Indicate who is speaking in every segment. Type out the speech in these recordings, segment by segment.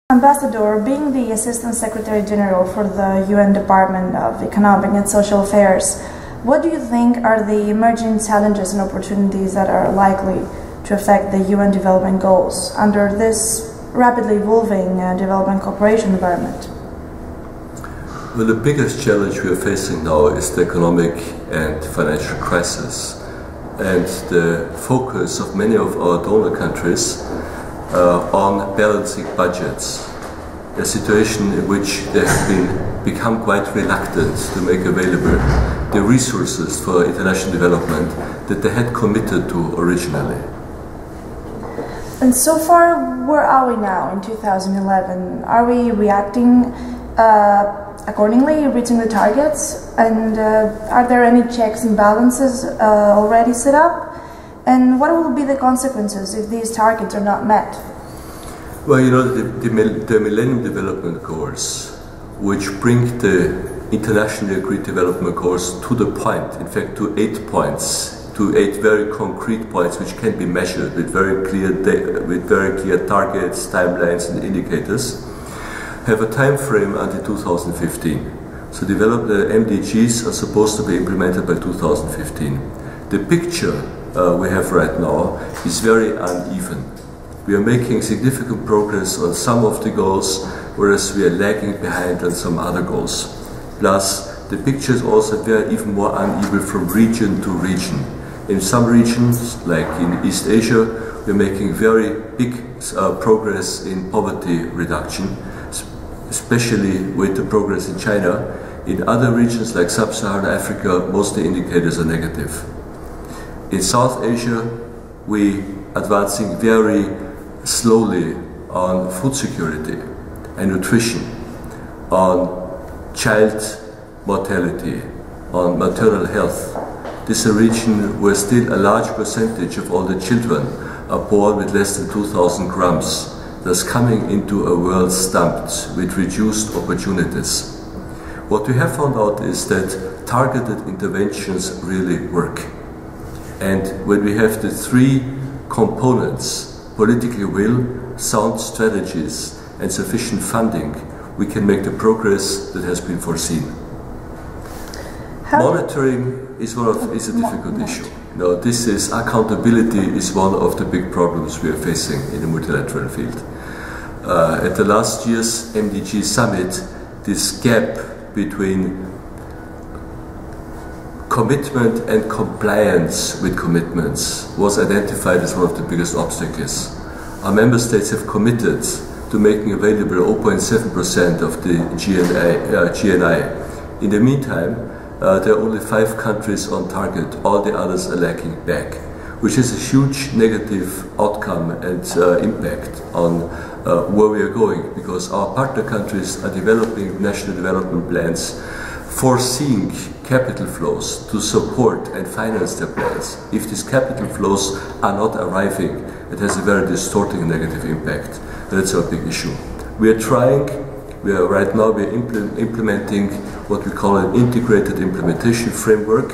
Speaker 1: Ambassador, being the Assistant Secretary General for the UN Department of Economic and Social Affairs, what do you think are the emerging challenges and opportunities that are likely to affect the UN development goals under this rapidly evolving development cooperation environment?
Speaker 2: Well, the biggest challenge we are facing now is the economic and financial crisis, and the focus of many of our donor countries on balancing budgets, a situation in which they have become quite reluctant to make available the resources for international development that they had committed to originally.
Speaker 1: And so far, where are we now in 2011? Are we reacting accordingly, reaching the targets? And are there any checks and balances already set up? And what will be the consequences if these targets are not met?
Speaker 2: Well, you know, the Millennium Development Goals, which bring the internationally agreed development goals to the point, in fact to 8 points, to 8 very concrete points which can be measured with very clear targets, timelines and indicators, have a time frame until 2015. So the MDGs are supposed to be implemented by 2015. The picture we have right now is very uneven. We are making significant progress on some of the goals, whereas we are lagging behind on some other goals. Plus, the picture is also even more uneven from region to region. In some regions, like in East Asia, we are making very big progress in poverty reduction, especially with the progress in China. In other regions, like Sub-Saharan Africa, most of the indicators are negative. In South Asia, we are advancing very slowly on food security and nutrition, on child mortality, on maternal health. This is a region where still a large percentage of all the children are born with less than 2,000 grams, thus coming into a world stumped with reduced opportunities. What we have found out is that targeted interventions really work. And when we have the 3 components, political will, sound strategies and sufficient funding, we can make the progress that has been foreseen. Monitoring is a difficult issue. Now, accountability is one of the big problems we are facing in the multilateral field. At the last year's MDG summit, this gap between commitment and compliance with commitments was identified as one of the biggest obstacles. Our member states have committed to making available 0.7% of the GNI. In the meantime, there are only 5 countries on target, all the others are lagging back, which is a huge negative outcome and impact on where we are going, because our partner countries are developing national development plans foreseeing capital flows to support and finance their plans. If these capital flows are not arriving, it has a very distorting negative impact. That's our big issue. We are trying, right now we're implementing what we call an integrated implementation framework,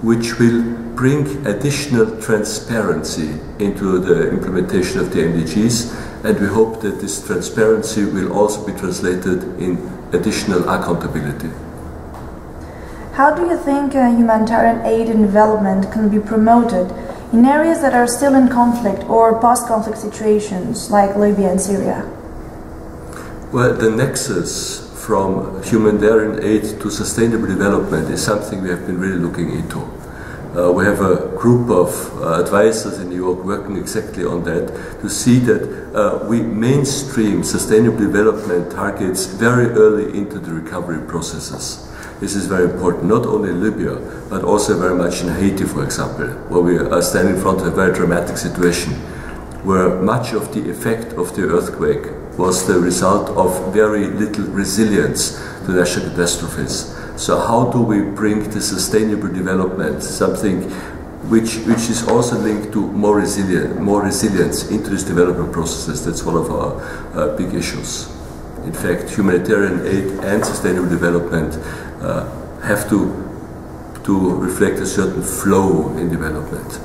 Speaker 2: which will bring additional transparency into the implementation of the MDGs, and we hope that this transparency will also be translated in additional accountability.
Speaker 1: How do you think humanitarian aid and development can be promoted in areas that are still in conflict or post-conflict situations like Libya and Syria?
Speaker 2: Well, the nexus from humanitarian aid to sustainable development is something we have been really looking into. We have a group of advisors in New York working exactly on that, to see that we mainstream sustainable development targets very early into the recovery processes. This is very important, not only in Libya, but also very much in Haiti, for example, where we are standing in front of a very dramatic situation, where much of the effect of the earthquake was the result of very little resilience to natural catastrophes. So how do we bring the sustainable development, something which is also linked to more resilience into these development processes? That's one of our big issues. In fact, humanitarian aid and sustainable development have to reflect a certain flow in development.